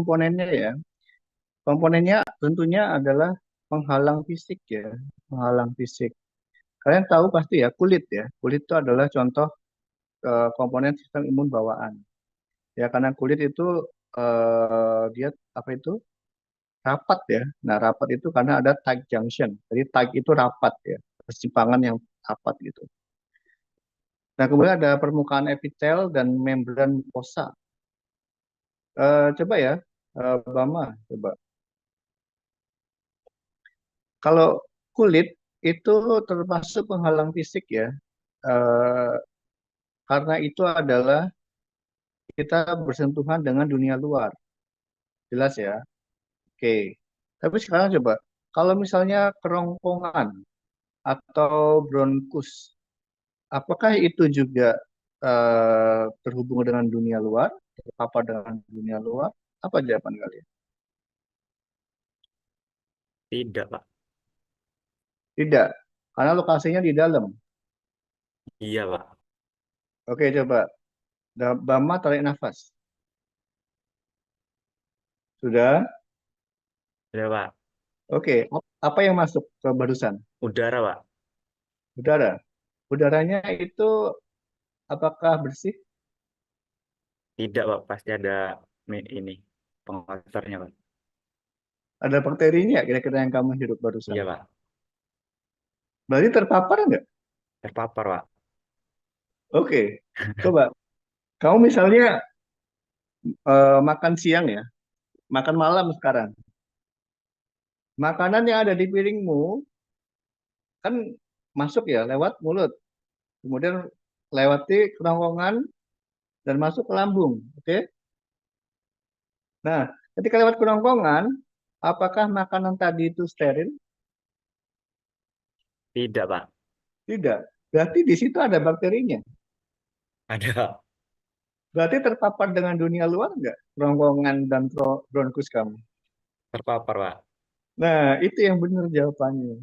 komponennya ya. Komponennya tentunya adalah penghalang fisik ya, penghalang fisik. Kalian tahu pasti ya, kulit ya. Kulit itu adalah contoh komponen sistem imun bawaan. Ya, karena kulit itu dia apa itu? Rapat ya. Nah, rapat itu karena ada tight junction. Jadi tight itu rapat ya, persimpangan yang rapat gitu. Nah, kemudian ada permukaan epitel dan membran mukosa. Coba ya, Bama, coba. Kalau kulit itu termasuk penghalang fisik ya, eh, karena itu adalah kita bersentuhan dengan dunia luar, jelas ya. Oke, tapi sekarang coba, kalau misalnya kerongkongan atau bronkus, apakah itu juga terhubung dengan dunia luar, terpapar dengan dunia luar? Apa jawaban kalian? Tidak, Pak. Tidak, karena lokasinya di dalam. Iya, Pak. Oke, coba. Bama tarik nafas. Sudah? Udah, Pak. Oke, apa yang masuk ke barusan? Udara, Pak. Udara. Udaranya itu apakah bersih? Tidak, Pak. Pasti ada ini pengotornya, Pak. Ada bakterinya kira-kira yang kamu hirup barusan? Iya, Pak. Berarti terpapar nggak? Terpapar, Pak. Oke, coba. Kamu misalnya makan siang ya, makan malam sekarang. Makanan yang ada di piringmu kan masuk ya lewat mulut, kemudian lewati kerongkongan dan masuk ke lambung. Oke? Nah, ketika lewat kerongkongan, apakah makanan tadi itu steril? Tidak, Pak. Tidak. Berarti di situ ada bakterinya. Ada. Berarti terpapar dengan dunia luar nggak? Kerongkongan dan bronkus kamu. Terpapar, Pak. Nah, itu yang benar jawabannya.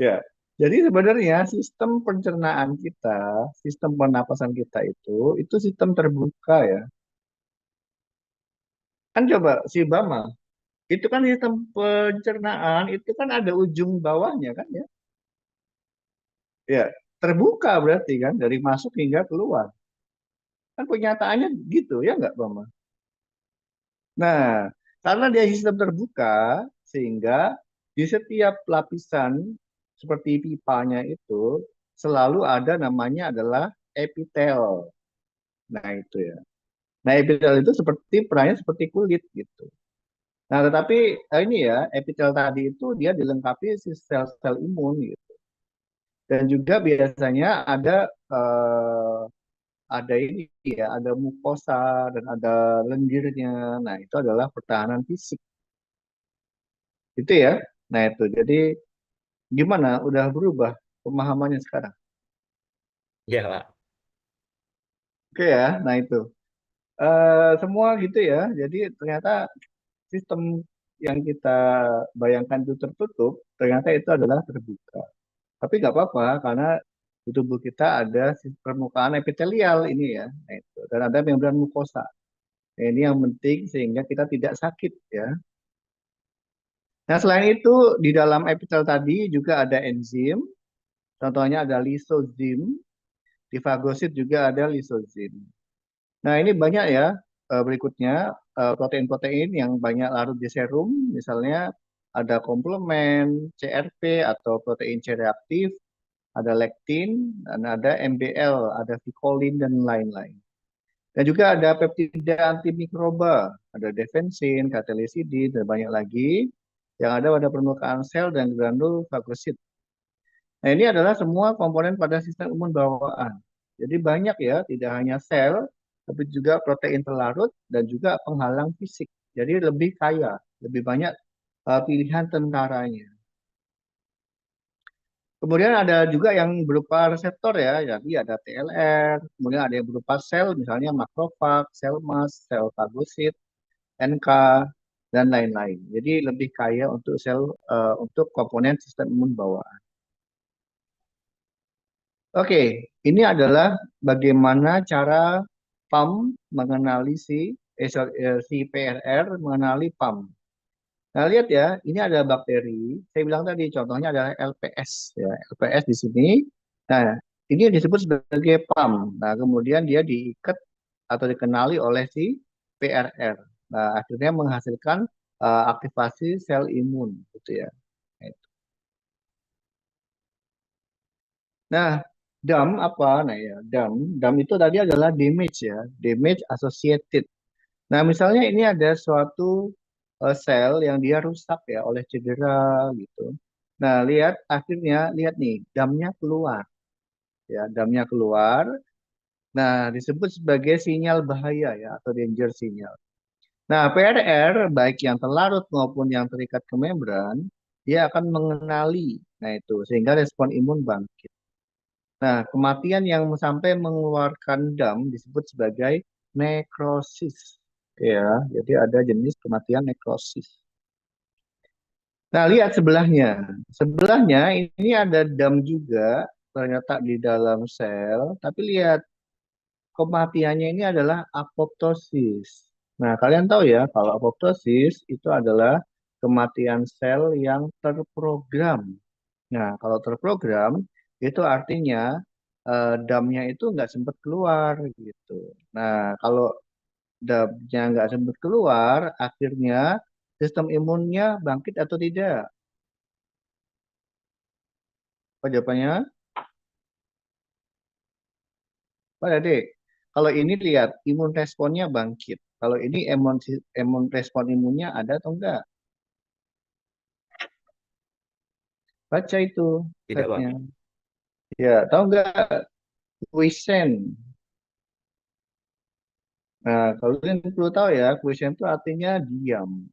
Ya. Jadi sebenarnya sistem pencernaan kita, sistem pernapasan kita itu sistem terbuka ya. Kan coba si Bama, itu kan sistem pencernaan, itu kan ada ujung bawahnya kan ya. Ya, terbuka berarti kan dari masuk hingga keluar. Kan kenyataannya gitu ya nggak Bama? Nah, karena dia sistem terbuka, sehingga di setiap lapisan seperti pipanya itu selalu ada namanya adalah epitel. Nah, itu ya. Nah, epitel itu seperti perannya seperti kulit gitu. Nah, tetapi ini ya, epitel tadi itu dia dilengkapi si sel-sel imun gitu. Dan juga biasanya ada ini ya, ada mukosa dan ada lendirnya. Nah, itu adalah pertahanan fisik. Itu ya. Nah, itu. Jadi gimana? Udah berubah pemahamannya sekarang? Iya, Pak. Oke ya. Nah, itu. Semua gitu ya. Jadi ternyata sistem yang kita bayangkan itu tertutup, ternyata itu adalah terbuka. Tapi nggak apa-apa karena di tubuh kita ada permukaan epitelial ini ya. Nah, itu. Dan ada membran mukosa. Nah, ini yang penting sehingga kita tidak sakit ya. Nah, selain itu di dalam epitel tadi juga ada enzim. Contohnya ada lisozim. Di fagosit juga ada lisozim. Nah, ini banyak ya berikutnya protein-protein yang banyak larut di serum, misalnya ada komplement, CRP atau protein C reaktif, ada lektin, dan ada MBL, ada vikolin dan lain-lain. Dan juga ada peptida antimikroba, ada defensin, katelisidin, dan banyak lagi yang ada pada permukaan sel dan granul fagosit. Nah, ini adalah semua komponen pada sistem imun bawaan. Jadi banyak ya, tidak hanya sel, tapi juga protein pelarut dan juga penghalang fisik. Jadi lebih kaya, lebih banyak pilihan tentaranya. Kemudian ada juga yang berupa reseptor ya, jadi ada TLR, kemudian ada yang berupa sel, misalnya makrofag, sel mast, sel fagosit, NK, dan lain-lain. Jadi lebih kaya untuk untuk komponen sistem imun bawaan. Oke, ini adalah bagaimana cara PAM mengenali si si PRR mengenali PAM. Nah, lihat ya, ini ada bakteri. Saya bilang tadi contohnya adalah LPS ya, LPS di sini. Nah, ini yang disebut sebagai PAM. Nah, kemudian dia diikat atau dikenali oleh si PRR. Nah, akhirnya menghasilkan aktivasi sel imun gitu ya. Nah, DAM apa? Nah ya, DAM itu tadi adalah damage ya, damage associated. Nah, misalnya ini ada suatu sel yang dia rusak ya oleh cedera gitu. Nah, lihat akhirnya lihat nih, damnya keluar ya, damnya keluar. Nah, disebut sebagai sinyal bahaya ya atau danger sinyal. Nah, PRR baik yang terlarut maupun yang terikat ke membran, dia akan mengenali. Nah, itu sehingga respon imun bangkit. Nah, kematian yang sampai mengeluarkan dam disebut sebagai nekrosis. Ya, jadi ada jenis kematian nekrosis. Nah, lihat sebelahnya. Sebelahnya ini ada dam juga ternyata di dalam sel, tapi lihat kematiannya ini adalah apoptosis. Nah, kalian tahu ya kalau apoptosis itu adalah kematian sel yang terprogram. Nah, kalau terprogram itu artinya damnya itu nggak sempat keluar gitu. Nah, kalau damnya nggak sempat keluar, akhirnya sistem imunnya bangkit atau tidak? Apa jawabannya? Pak Dede, kalau ini lihat imun responnya bangkit. Kalau ini imun respon imunnya ada atau enggak? Baca itu Tidak, Pak. slide-nya. Ya, tahu enggak quiescent? Nah, kalau kalian perlu tahu ya, quiescent itu artinya diam.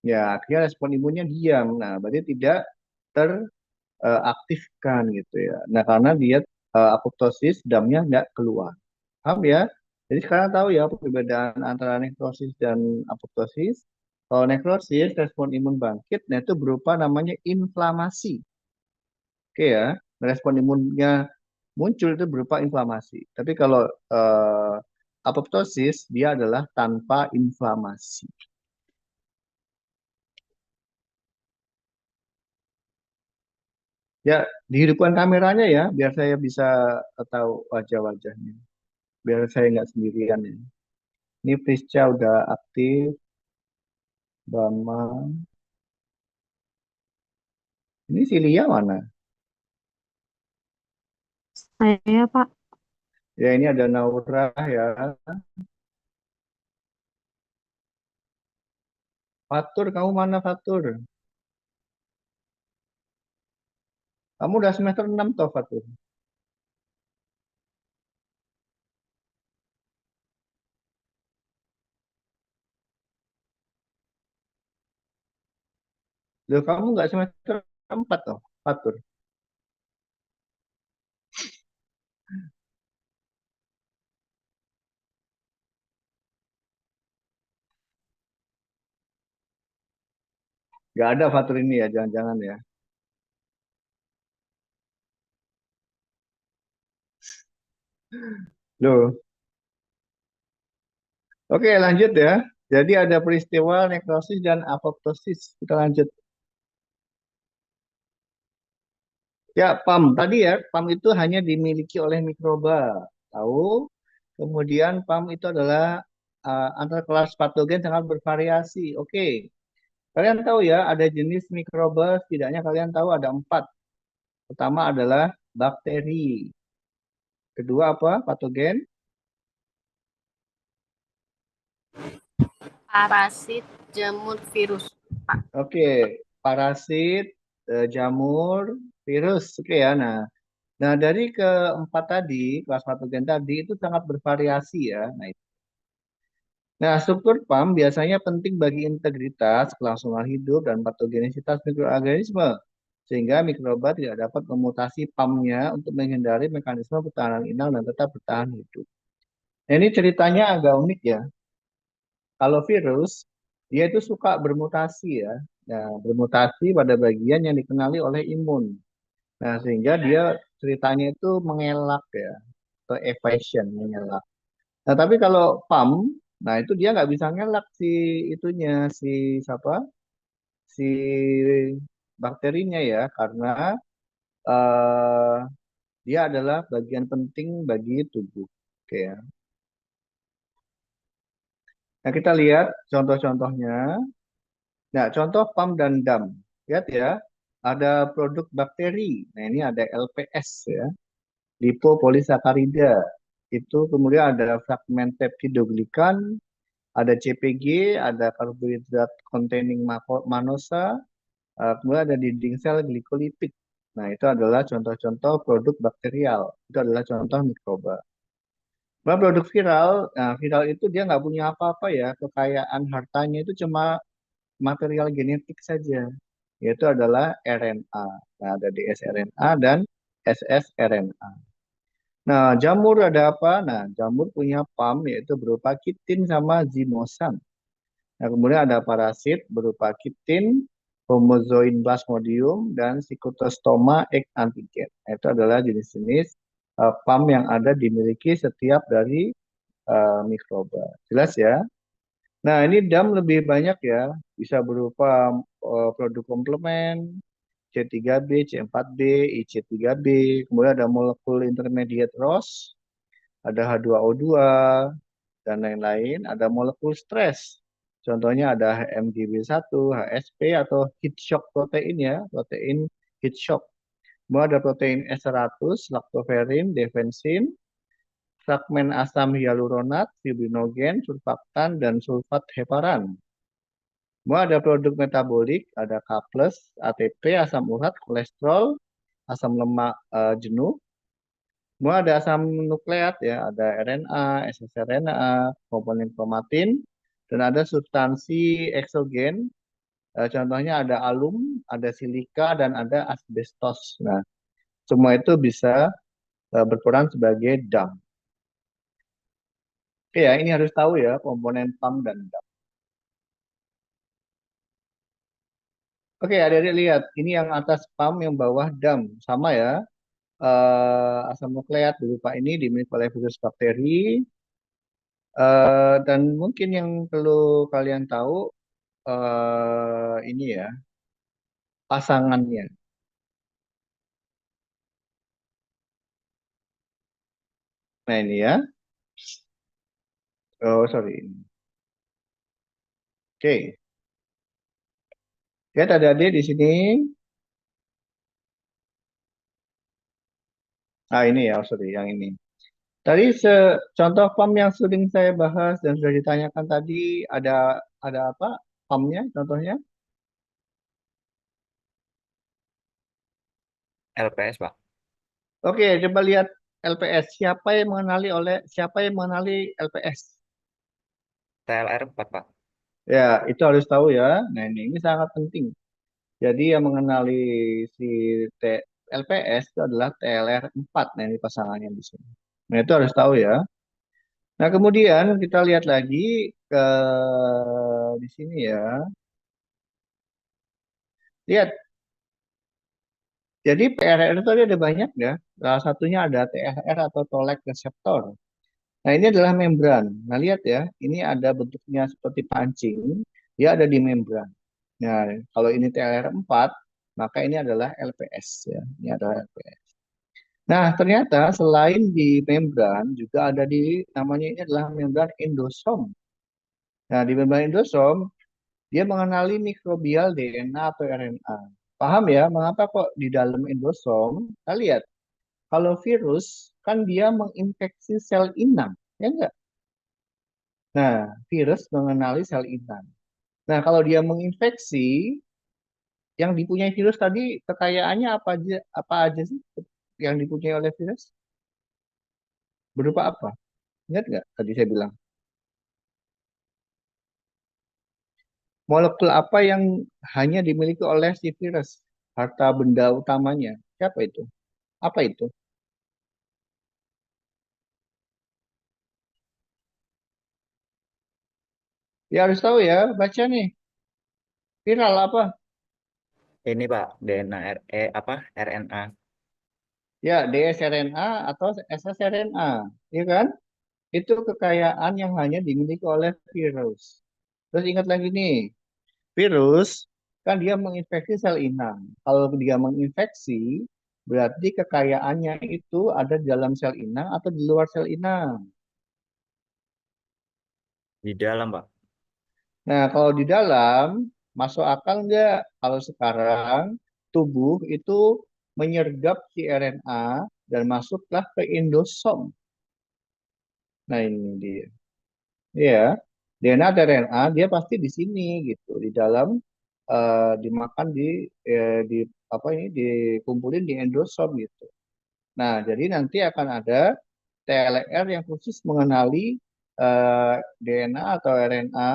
Ya, akhirnya respon imunnya diam. Nah, berarti tidak teraktifkan gitu ya. Nah, karena dia apoptosis, damnya nggak keluar. Paham ya? Jadi sekarang tahu ya perbedaan antara nekrosis dan apoptosis. Kalau nekrosis, respon imun bangkit, nah itu berupa namanya inflamasi. Oke ya, respon imunnya muncul itu berupa inflamasi. Tapi kalau eh, apoptosis, dia adalah tanpa inflamasi. Ya, dihidupkan kameranya ya, biar saya bisa tahu wajah-wajahnya. Biar saya nggak sendirian ya. Ini Prisca udah aktif, Bama. Ini si Lia mana? Saya, Pak. Ya ini ada Naura ya. Fatur, kamu mana Fatur? Kamu udah semester 6 toh Fatur? Loh kamu nggak semester 4 toh Fatur? Nggak ada Fatur ini ya, jangan-jangan ya. Loh, oke lanjut ya. Jadi ada peristiwa nekrosis dan apoptosis. Kita lanjut. Ya, PAM. Tadi ya, PAM itu hanya dimiliki oleh mikroba. Tahu? Kemudian PAM itu adalah antar kelas patogen sangat bervariasi. Oke. Kalian tahu ya, ada jenis mikroba, setidaknya kalian tahu ada 4. Pertama adalah bakteri. Kedua apa? Patogen. Parasit, jamur, virus, Pak. Oke. Parasit, jamur, virus. Oke ya. Nah, dari keempat tadi, kelas patogen tadi itu sangat bervariasi ya. Nah, struktur PAM biasanya penting bagi integritas, kelangsungan hidup, dan patogenisitas mikroorganisme, sehingga mikroba tidak dapat memutasi PAM-nya untuk menghindari mekanisme pertahanan inang dan tetap bertahan hidup. Nah, ini ceritanya agak unik ya. Kalau virus, dia itu suka bermutasi ya. Nah, bermutasi pada bagian yang dikenali oleh imun. Nah, sehingga dia ceritanya itu mengelak ya, atau evasion, mengelak. Nah, tapi kalau PAM, Nah, itu dia nggak bisa ngelak si itunya, si siapa? Si bakterinya ya, karena eh, dia adalah bagian penting bagi tubuh. Oke ya. Nah, kita lihat contoh-contohnya. Nah, contoh PAM dan DAM. Lihat ya, ada produk bakteri. Nah, ini ada LPS ya, lipopolisakarida. Itu kemudian ada fragmen peptidoglikan, ada CPG, ada karbohidrat containing manosa, kemudian ada dinding sel glikolipid. Nah, itu adalah contoh-contoh produk bakterial. Itu adalah contoh mikroba. Nah, produk viral, nah viral itu dia nggak punya apa-apa ya, kekayaan hartanya itu cuma material genetik saja, yaitu adalah RNA. Nah, ada dsRNA dan ssRNA. Nah, jamur ada apa? Nah, jamur punya PAM yaitu berupa kitin sama zimosan. Nah, kemudian ada parasit berupa kitin, homozoin plasmodium, dan Psychotostoma egg antigen. Nah, itu adalah jenis-jenis PAM yang ada dimiliki setiap dari mikroba. Jelas ya? Nah, ini DAM lebih banyak ya, bisa berupa produk komplement, C3B, C4B, IC3B, kemudian ada molekul intermediate ROS, ada H2O2, dan lain-lain, ada molekul stres. Contohnya ada HMGB1, HSP, atau heat shock protein ya, protein heat shock. Kemudian ada protein S100, lactoferrin, defensin, fragmen asam hyaluronat, fibrinogen, surfaktan, dan sulfat heparan. Kemudian ada produk metabolik, ada K+, ATP, asam urat, kolesterol, asam lemak jenuh. Kemudian ada asam nukleat ya, ada RNA, ssRNA, komponen kromatin, dan ada substansi eksogen. Contohnya ada alum, ada silika, dan ada asbestos. Nah, semua itu bisa berperan sebagai DAM. Oke ya, ini harus tahu ya komponen PAM dan DAM. Oke, adik-adik lihat, ini yang atas PAM, yang bawah DAM, sama ya. Asam nukleat berupa ini dimiliki oleh virus bakteri. Dan mungkin yang perlu kalian tahu ini ya pasangannya. Nah ini ya. Oh sorry. Oke. Lihat adik-adik di sini. Ah ini ya, oh, sorry yang ini. Tadi contoh PAM yang sering saya bahas dan sudah ditanyakan tadi ada apa PAM-nya contohnya? LPS, Pak. Oke, coba lihat LPS. Siapa yang mengenali LPS? TLR 4, Pak. Ya, itu harus tahu ya. Nah, ini sangat penting. Jadi yang mengenali si T, LPS itu adalah TLR4. Nah, ini pasangannya di sini. Nah, itu harus tahu ya. Nah, kemudian kita lihat lagi ke di sini ya. Lihat, jadi PRR itu ada banyak ya. Salah satunya ada TLR atau Tollak reseptor. Nah, ini adalah membran. Nah, lihat ya, ini ada bentuknya seperti pancing. Dia ada di membran. Nah, kalau ini TLR4, maka ini adalah LPS ya. Ini adalah LPS. Nah, ternyata selain di membran juga ada di namanya ini adalah membran endosom. Nah, di membran endosom dia mengenali mikrobial DNA atau RNA. Paham ya, mengapa kok di dalam endosom? Kita lihat, kalau virus kan dia menginfeksi sel inang, ya enggak? Nah, virus mengenali sel inang. Nah, kalau dia menginfeksi, yang dipunyai virus tadi kekayaannya apa aja sih yang dipunyai oleh virus? Berupa apa? Ingat nggak tadi saya bilang? Molekul apa yang hanya dimiliki oleh si virus? Harta benda utamanya. Siapa itu? Apa itu? Ya harus tahu ya, baca nih. Viral apa? Ini, Pak, DNA apa? RNA. Ya, dsRNA atau ssRNA. Iya kan? itu kekayaan yang hanya dimiliki oleh virus. Terus ingat lagi nih, virus kan dia menginfeksi sel inang. Kalau dia menginfeksi, berarti kekayaannya itu ada di dalam sel inang atau di luar sel inang. Di dalam, Pak. Nah, kalau di dalam, masuk akal nggak kalau sekarang tubuh itu menyergap si RNA dan masuklah ke endosom. Nah, ini dia. Ya, DNA dan RNA dia pasti di sini gitu, di dalam dimakan di apa ini dikumpulin di endosom gitu. Nah, jadi nanti akan ada TLR yang khusus mengenali DNA atau RNA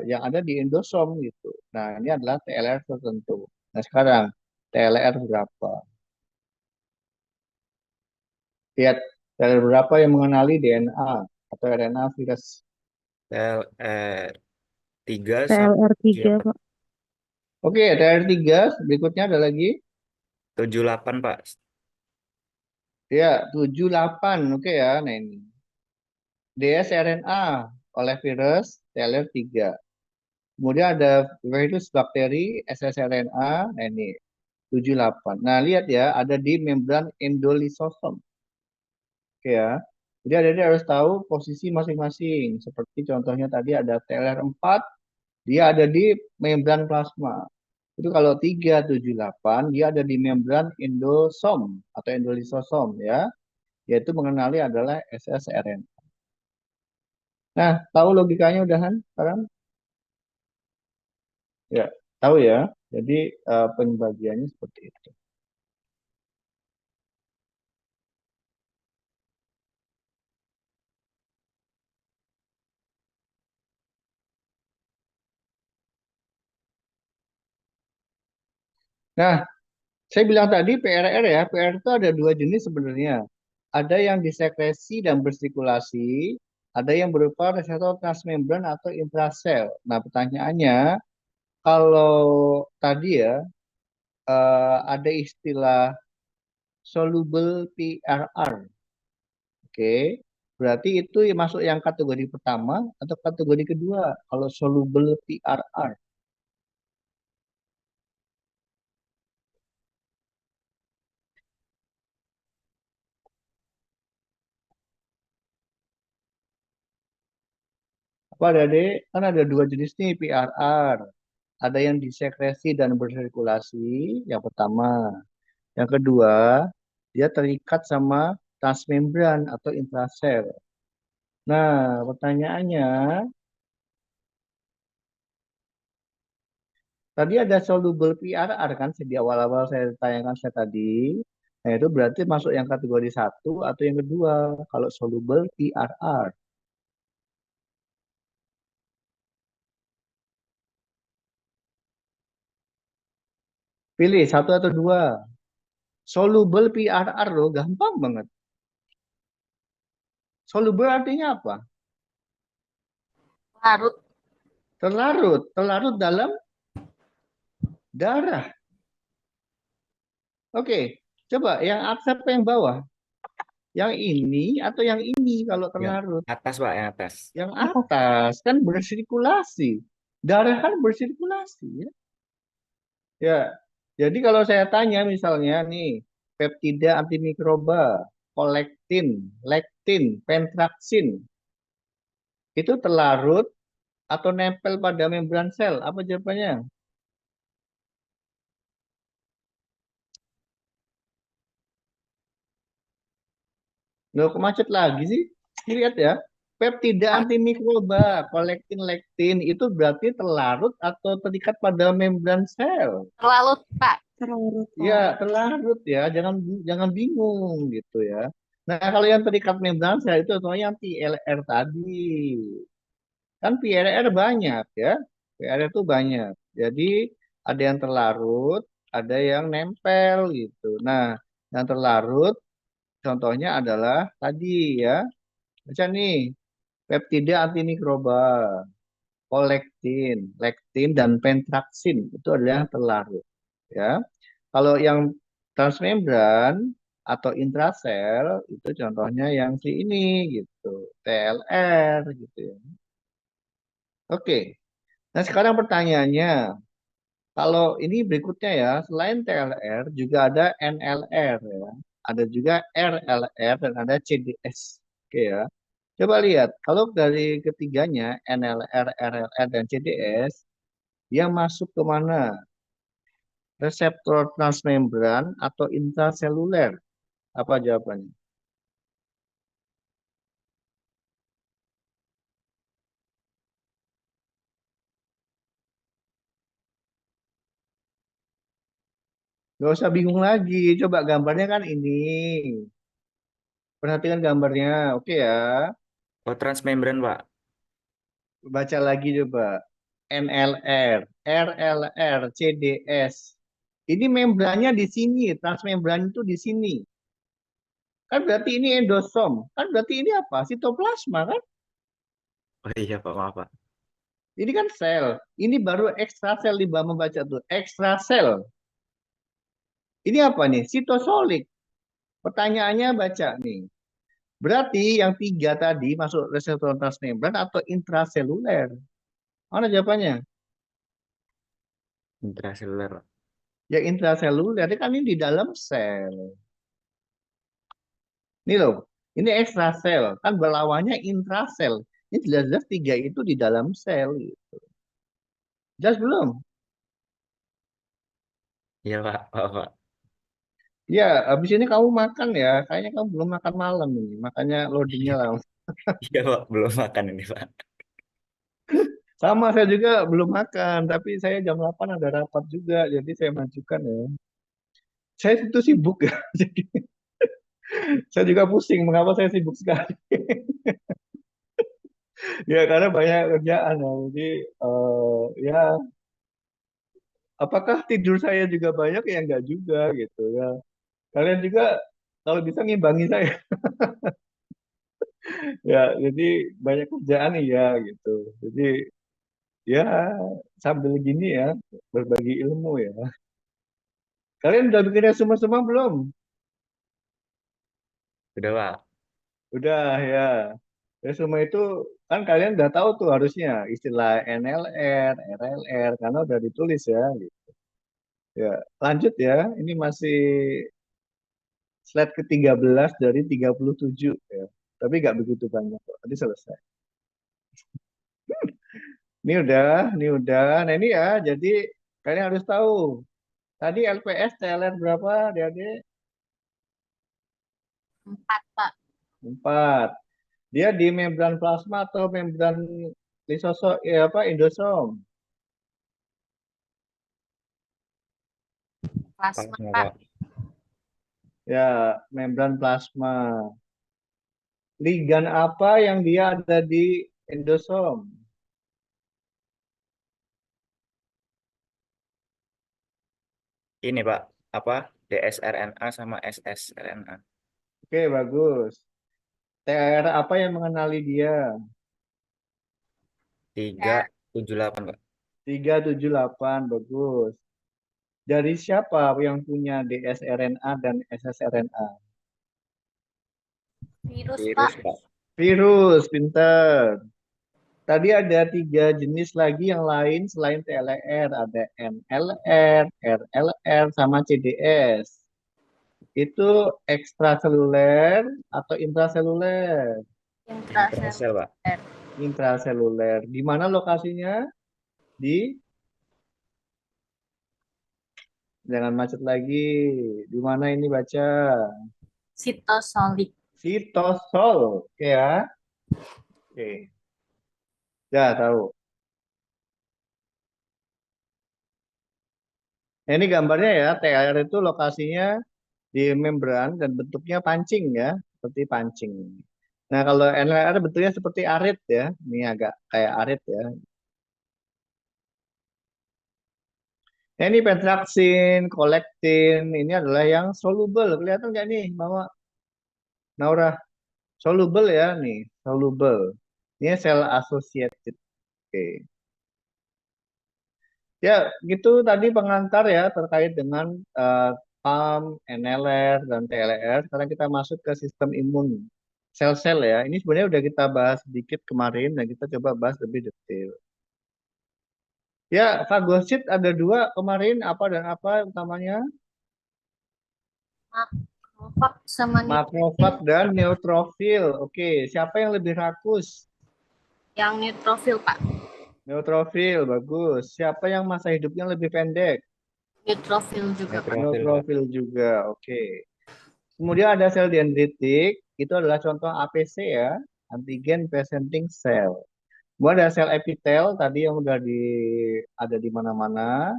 yang ada di endosom gitu. Nah, ini adalah TLR tertentu. Nah, sekarang TLR berapa? Lihat TLR berapa yang mengenali DNA atau RNA virus. TLR 3 sama TLR 3, Pak. Oke, TLR 3, berikutnya ada lagi. 78, Pak. Ya, 78. Oke ya, nah ini. dsRNA oleh virus TLR 3. Kemudian ada virus bakteri ssRNA, nah ini 78. Nah, lihat ya, ada di membran endolisosom. Oke ya. Jadi adik harus tahu posisi masing-masing. Seperti contohnya tadi ada TLR4, dia ada di membran plasma. Itu kalau 378, dia ada di membran endosom atau endolisosom ya. Yaitu mengenali adalah ssRNA. Nah, tahu logikanya udahan sekarang? Ya, tahu ya. Jadi pembagiannya seperti itu. Nah, saya bilang tadi PRR ya, PRR itu ada dua jenis sebenarnya. Ada yang disekresi dan bersirkulasi, ada yang berupa reseptor transmembran atau intrasel. Nah, pertanyaannya, kalau tadi ya ada istilah soluble PRR, oke? Berarti itu masuk yang kategori pertama atau kategori kedua kalau soluble PRR. Apa adik? Kan ada dua jenis nih PRR. Ada yang disekresi dan bersirkulasi, yang pertama. Yang kedua, dia terikat sama transmembran atau intrasel. Nah, pertanyaannya, tadi ada soluble PRR kan di awal-awal saya tanyakan saya tadi. Nah, itu berarti masuk yang kategori satu atau yang kedua kalau soluble PRR. Pilih satu atau dua. Soluble PRR loh, gampang banget. Soluble artinya apa? Larut. Terlarut, terlarut dalam darah. Oke, coba yang atas apa yang bawah? Yang ini atau yang ini kalau Yang terlarut? atas, Pak, yang atas. Yang atas kan bersirkulasi. Darah kan bersirkulasi ya. Ya. Jadi kalau saya tanya misalnya nih, peptida antimikroba, kolektin, lektin, pentraksin, itu terlarut atau nempel pada membran sel? Apa jawabannya? Loh, kok macet lagi sih? Lihat ya. Peptida antimikroba, kolektin, lektin itu berarti terlarut atau terikat pada membran sel. Terlalut, Pak. Terlalut, Ya, Pak. terlarut ya. Jangan jangan bingung gitu ya. Nah, kalau yang terikat membran sel itu contohnya yang PLR tadi. Kan PLR banyak ya. PLR itu banyak. Jadi ada yang terlarut, ada yang nempel gitu. Nah, yang terlarut contohnya adalah tadi ya. Baca nih, peptida antimikroba, kolektin, lektin, dan pentraksin itu adalah yang terlarut. Ya, kalau yang transmembran atau intrasel itu contohnya yang si ini gitu, TLR gitu ya. Oke. Nah, sekarang pertanyaannya, kalau ini berikutnya ya, selain TLR juga ada NLR ya. Ada juga RLR dan ada CDS. Oke ya. Coba lihat, kalau dari ketiganya NLR, RLR dan CDS, dia masuk ke mana? Reseptor transmembran atau intraseluler? Apa jawabannya? Gak usah bingung lagi. Coba gambarnya kan ini. Perhatikan gambarnya. Oke ya. Oh, transmembran, Pak. Baca lagi coba. NLR, RLR, CDS. Ini membrannya di sini. Transmembran itu di sini. Kan berarti ini endosom. Kan berarti ini apa? Sitoplasma kan? Oh iya, Pak. Maaf, Pak. Ini kan sel. Ini baru ekstrasel di bawah membaca tuh. Ekstrasel. Ini apa nih? Sitosolik. Pertanyaannya baca nih. Berarti yang tiga tadi masuk reseptor transmembran atau intraseluler. Mana jawabannya? Intraseluler, Pak. Ya intraseluler kan ini di dalam sel. Ini loh, ini ekstrasel. Kan berlawannya intrasel. Ini jelas-jelas tiga itu di dalam sel. Jelas belum? Iya, Pak. Maaf, Pak. Ya, habis ini kamu makan ya. Kayaknya kamu belum makan malam ini. Makanya loadingnya lama. Iya, Pak. Belum makan ini, Pak. Sama saya juga belum makan. Tapi saya jam 8 ada rapat juga. Jadi saya majukan ya. Saya itu sibuk ya. Jadi saya juga pusing. Mengapa saya sibuk sekali? Ya karena banyak kerjaan ya. Jadi ya apakah tidur saya juga banyak ya enggak juga gitu ya. Kalian juga kalau bisa ngimbangi saya. Ya jadi banyak kerjaan nih ya gitu. Jadi ya sambil gini ya berbagi ilmu ya. Kalian udah bikin resume semua belum? Udah, Pak. Udah ya. Resume itu kan kalian udah tahu tuh harusnya istilah NLR, RLR karena udah ditulis ya. Gitu. Ya, lanjut ya. Ini masih slide ke-13 dari 37 ya. Tapi nggak begitu banyak kok. Tadi selesai. Ini udah. Nah ini ya, jadi kalian harus tahu. Tadi LPS TLR berapa, adik-adik? 4, Pak. 4. Dia di membran plasma atau membran lisosom, ya apa, endosom? Plasma, Plasma, Pak. Pak. Ya, membran plasma. Ligan apa yang dia ada di endosom? Ini, Pak. Apa? DSRNA sama SSRNA. Oke, bagus. TR apa yang mengenali dia? 378, Pak. 378, bagus. Dari siapa yang punya dsRNA dan ssRNA? Virus, Virus, Pak. Pak. Virus, pinter. Tadi ada tiga jenis lagi yang lain selain TLR. Ada NLR, RLR, sama CDS. Itu ekstraseluler atau intraseluler? Intrasel, Pak. Intraseluler. Intraseluler. Di mana lokasinya? Di, jangan macet lagi. Di mana ini baca? Sitosolik. Sitosol. Oke ya. Oke. Ya, tahu. Nah, ini gambarnya ya. TLR itu lokasinya di membran dan bentuknya pancing ya, seperti pancing. Nah, kalau NLR bentuknya seperti arit ya. Ini agak kayak arit ya. Nah, ini pentraksin, kolektin, ini adalah yang soluble. Kelihatan nggak nih, Mama Naura? Soluble ya nih, soluble. Ini cell associated. Oke. Ya, gitu tadi pengantar ya terkait dengan eh, PAM, NLR, dan TLR. Sekarang kita masuk ke sistem imun. Sel-sel ya. Ini sebenarnya udah kita bahas sedikit kemarin dan kita coba bahas lebih detail. Ya, fagosit ada dua kemarin, apa dan apa utamanya? Makrofag sama neutrofil. Makrofag dan neutrofil. Oke, siapa yang lebih rakus? Yang neutrofil, Pak. Neutrofil, bagus. Siapa yang masa hidupnya lebih pendek? Neutrofil juga, Pak. Neutrofil, Pak. Neutrofil juga, oke. Kemudian ada sel dendritik, itu adalah contoh APC ya, antigen presenting cell. Kemudian ada sel epitel tadi yang udah ada di mana-mana.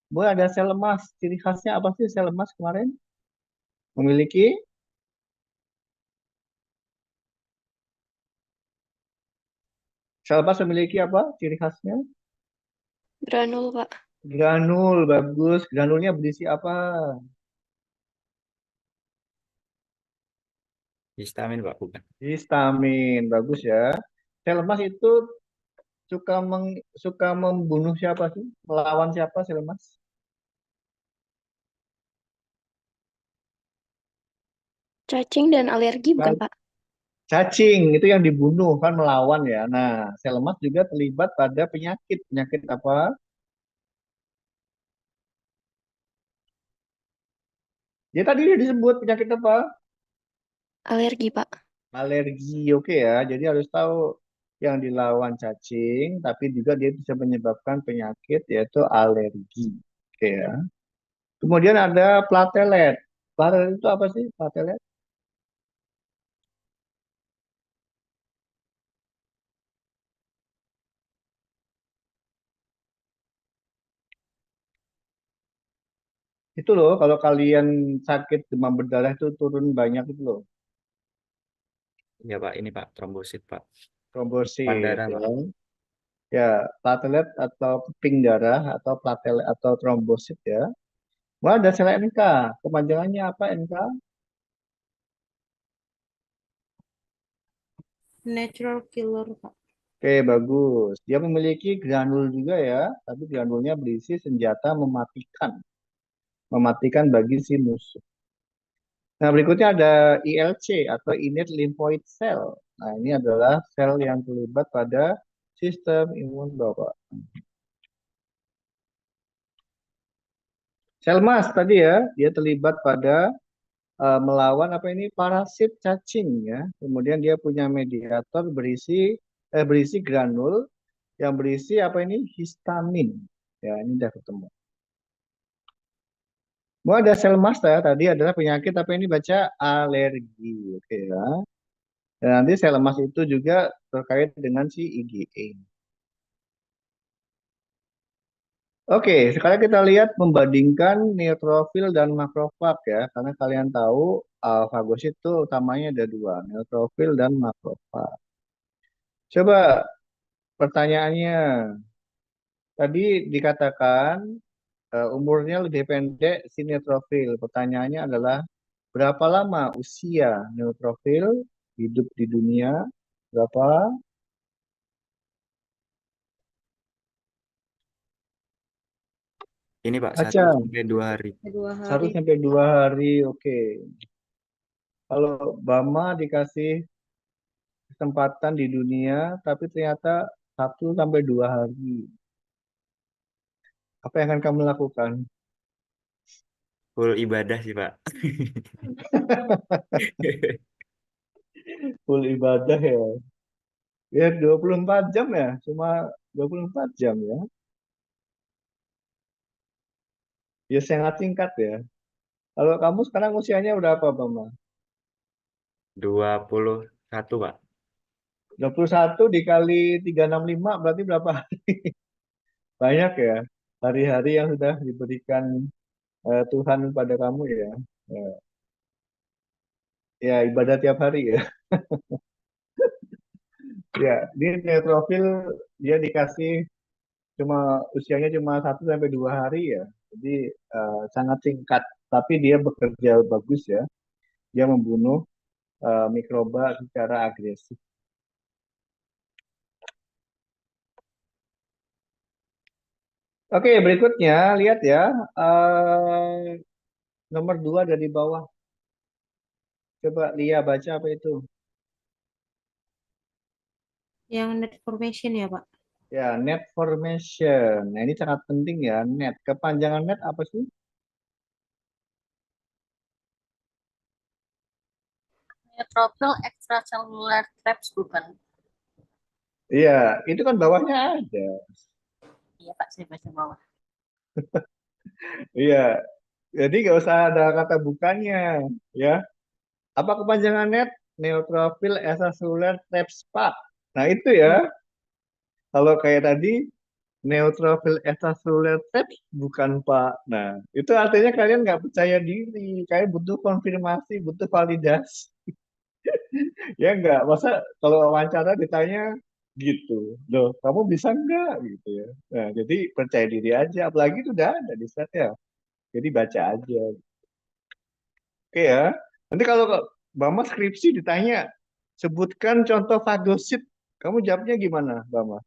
Kemudian ada sel lemas. Ciri khasnya apa sih sel lemas kemarin? Memiliki sel lemas memiliki apa? Ciri khasnya? Granul, Pak. Granul, bagus. Granulnya berisi apa? Histamin, Pak, bukan. Histamin, bagus ya. Sel lemas itu suka membunuh siapa sih? Melawan siapa sel lemas? Cacing dan alergi, bukan, Pak? Cacing itu yang dibunuh kan melawan ya. Nah, sel lemas juga terlibat pada penyakit. Penyakit apa? Ya tadi udah disebut penyakit apa? Alergi, Pak. Alergi. Oke ya. Jadi harus tahu yang dilawan cacing, tapi juga dia bisa menyebabkan penyakit yaitu alergi. Oke ya. Kemudian ada platelet. Platelet itu apa sih? Platelet? Itu loh, kalau kalian sakit demam berdarah itu turun banyak itu loh. Ya, Pak. Ini, Pak. Trombosit, Pak. Trombosit Pandara, ya. Pak. Ya, platelet atau keping darah atau platelet atau trombosit ya. Wah, ada sel NK. Kepanjangannya apa NK? Natural killer, Pak. Oke, bagus. Dia memiliki granul juga ya, tapi granulnya berisi senjata mematikan. Mematikan bagi si musuh. Nah, berikutnya ada ILC atau innate lymphoid cell. Nah, ini adalah sel yang terlibat pada sistem imun Bapak. Sel mas tadi ya, dia terlibat pada melawan apa ini parasit cacing ya. Kemudian dia punya mediator berisi granul yang berisi apa ini histamin. Ya, ini udah ketemu. Mau ada sel masta tadi adalah penyakit apa ini baca alergi. Oke ya. Dan nanti sel emas itu juga terkait dengan si IgE. Oke, sekarang kita lihat membandingkan neutrofil dan makrofag ya, karena kalian tahu fagosit itu utamanya ada dua, neutrofil dan makrofag. Coba pertanyaannya, tadi dikatakan umurnya lebih pendek si neutrofil. Pertanyaannya adalah berapa lama usia neutrofil hidup di dunia? Berapa? Ini, Pak. Baca. 1 sampai 2 hari. 1 2 hari. sampai 2 hari. Oke. Kalau Bama dikasih kesempatan di dunia, tapi ternyata 1 sampai 2 hari. Apa yang akan kamu lakukan? Full ibadah sih, Pak. Full ibadah ya. Ya 24 jam ya, cuma 24 jam ya. Ya sangat singkat ya. Kalau kamu sekarang usianya udah apa, Bama? 21, Pak. 21 dikali 365 berarti berapa? Banyak ya. Hari-hari yang sudah diberikan Tuhan pada kamu ya. Ya, ya, ibadah tiap hari ya. Ya, di neutrofil dia dikasih cuma usianya cuma 1 sampai 2 hari ya. Jadi sangat singkat, tapi dia bekerja bagus ya. Dia membunuh mikroba secara agresif. Oke, berikutnya lihat ya. Nomor 2 dari bawah. Coba Lia baca apa itu? Yang net formation ya, Pak? Ya, net formation. Nah, ini sangat penting ya, net. Kepanjangan net apa sih? Neutrophil extracellular traps bukan? Iya, itu kan bawahnya ada. Iya Pak, saya baca bawah. Iya, jadi nggak usah ada kata bukannya, ya. Apa kepanjangan net? Neutrophil extracellular traps Pak. Nah, itu ya. Kalau kayak tadi, neutrophil extracellular traps bukan Pak. Nah, itu artinya kalian nggak percaya diri. Kalian butuh konfirmasi, butuh validasi. Ya nggak, masa kalau wawancara ditanya gitu, loh kamu bisa nggak gitu ya. Nah, jadi percaya diri aja, apalagi itu udah ada di set ya. Jadi baca aja. Oke ya. Nanti kalau Bama skripsi ditanya, sebutkan contoh fagosit, kamu jawabnya gimana, Bama?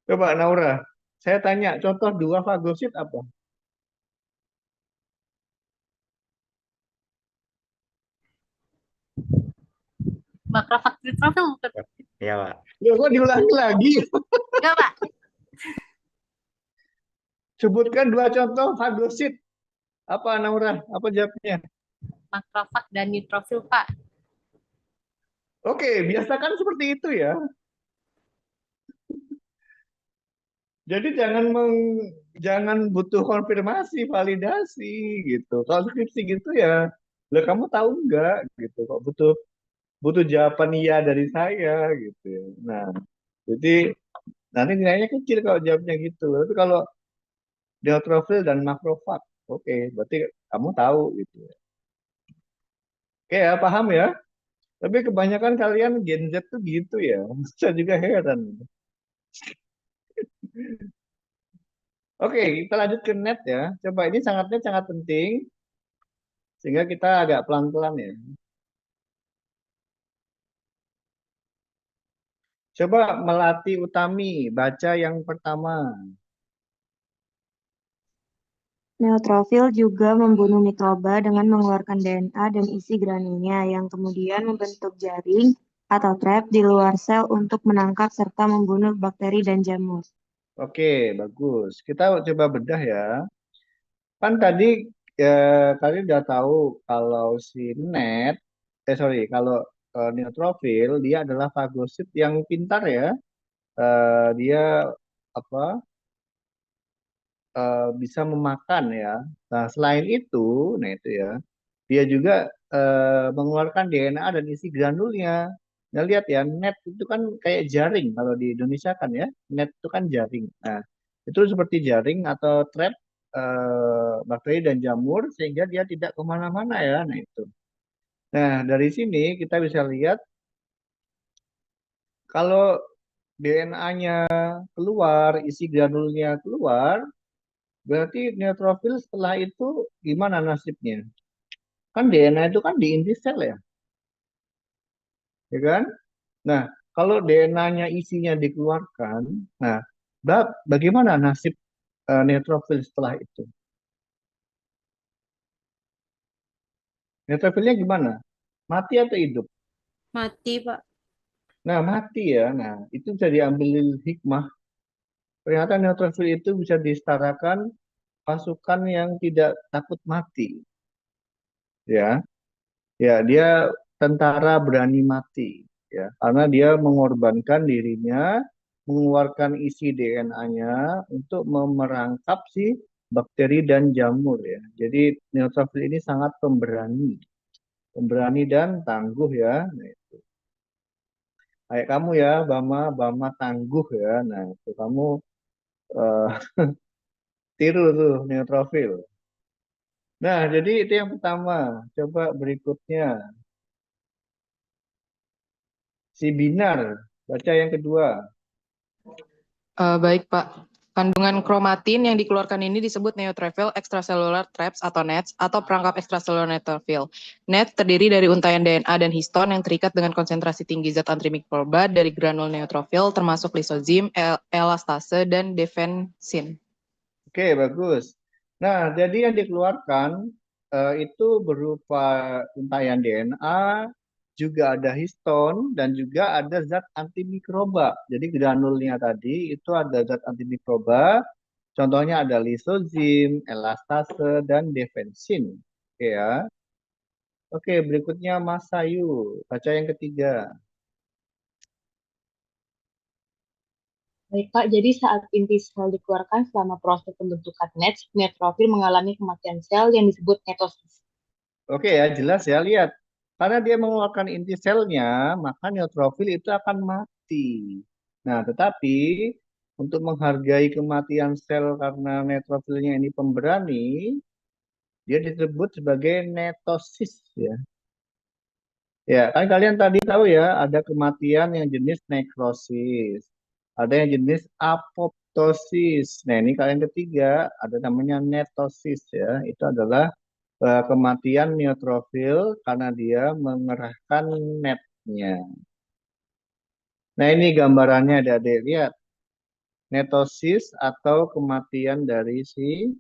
Coba Naura, saya tanya, contoh dua fagosit apa? Makrofag neutrophil bukan? Iya, Pak. Ya, kok diulangi lagi? Enggak Pak, Sebutkan dua contoh fagosit. Apa Naura? Apa jawabnya? makrofag dan neutrofil Pak. Oke, biasakan seperti itu ya. Jadi jangan butuh konfirmasi, validasi gitu. Kalau skripsi gitu ya, lah kamu tahu nggak gitu. Kok butuh butuh jawaban iya dari saya gitu ya. Nah, jadi nanti nilainya kecil kalau jawabnya gitu. Tapi kalau neutrofil dan makrofag, oke, berarti kamu tahu gitu ya. Oke ya, paham ya. Tapi kebanyakan kalian Gen Z tuh gitu ya. Saya juga heran. Oke, kita lanjut ke net ya. Coba ini sangat penting sehingga kita agak pelan-pelan ya. Coba Melati Utami, baca yang pertama. Neutrofil juga membunuh mikroba dengan mengeluarkan DNA dan isi granulnya yang kemudian membentuk jaring atau trap di luar sel untuk menangkap serta membunuh bakteri dan jamur. Oke, bagus. Kita coba bedah ya. Kan tadi kalian udah tahu kalau si net, sorry, kalau neutrofil dia adalah fagosit yang pintar ya. Dia apa bisa memakan ya. Nah, selain itu, nah itu ya, dia juga mengeluarkan DNA dan isi granulnya. Nah, lihat ya, net itu kan kayak jaring kalau di Indonesia kan ya, net itu kan jaring. Nah, itu seperti jaring atau trap bakteri dan jamur sehingga dia tidak kemana-mana ya. Nah itu. Nah, dari sini kita bisa lihat kalau DNA-nya keluar, isi granulnya keluar, berarti neutrofil setelah itu gimana nasibnya? Kan DNA itu kan di inti sel ya, ya kan? Nah, kalau DNA-nya isinya dikeluarkan, nah, bagaimana nasib neutrofil setelah itu? Neutrofilnya gimana? Mati atau hidup? Mati, Pak. Nah, mati ya. Nah, itu bisa diambil hikmah. Ternyata neutrofil itu bisa disetarakan pasukan yang tidak takut mati. Ya, ya dia tentara berani mati. Ya, karena dia mengorbankan dirinya, mengeluarkan isi DNA-nya untuk memerangkap si bakteri dan jamur ya. Jadi neutrofil ini sangat pemberani, pemberani dan tangguh ya. Nah, kayak kamu ya, Bama, Bama tangguh ya. Nah, itu kamu eh, tiru tuh neutrofil. Nah, jadi itu yang pertama. Coba berikutnya, si Binar, baca yang kedua. Baik, Pak. Kandungan kromatin yang dikeluarkan ini disebut neutrophil extracellular traps atau NETs atau perangkap extracellular neutrophil. NET terdiri dari untaian DNA dan histon yang terikat dengan konsentrasi tinggi zat antimikroba dari granul neutrofil termasuk lisozim, elastase, dan defensin. Oke, bagus. Nah, jadi yang dikeluarkan itu berupa untaian DNA, juga ada histon, dan juga ada zat antimikroba. Jadi granulnya tadi itu ada zat antimikroba, contohnya ada lisozim, elastase, dan defensin. Oke ya. Oke, berikutnya Mas Sayu. Baca yang ketiga. Baik, Pak. Jadi saat inti sel dikeluarkan selama proses pembentukan NETs, neutrofil mengalami kematian sel yang disebut netosis. Oke ya, jelas ya. Lihat. Karena dia mengeluarkan inti selnya, maka neutrofil itu akan mati. Nah, tetapi untuk menghargai kematian sel karena neutrofilnya ini pemberani, dia disebut sebagai netosis ya. Ya, kan kalian tadi tahu ya, ada kematian yang jenis nekrosis. Ada yang jenis apoptosis. Nah, ini kalian ketiga, ada namanya netosis ya. Itu adalah kematian neutrofil karena dia mengerahkan netnya. Nah, ini gambarannya adik-adik. Lihat. Netosis atau kematian dari si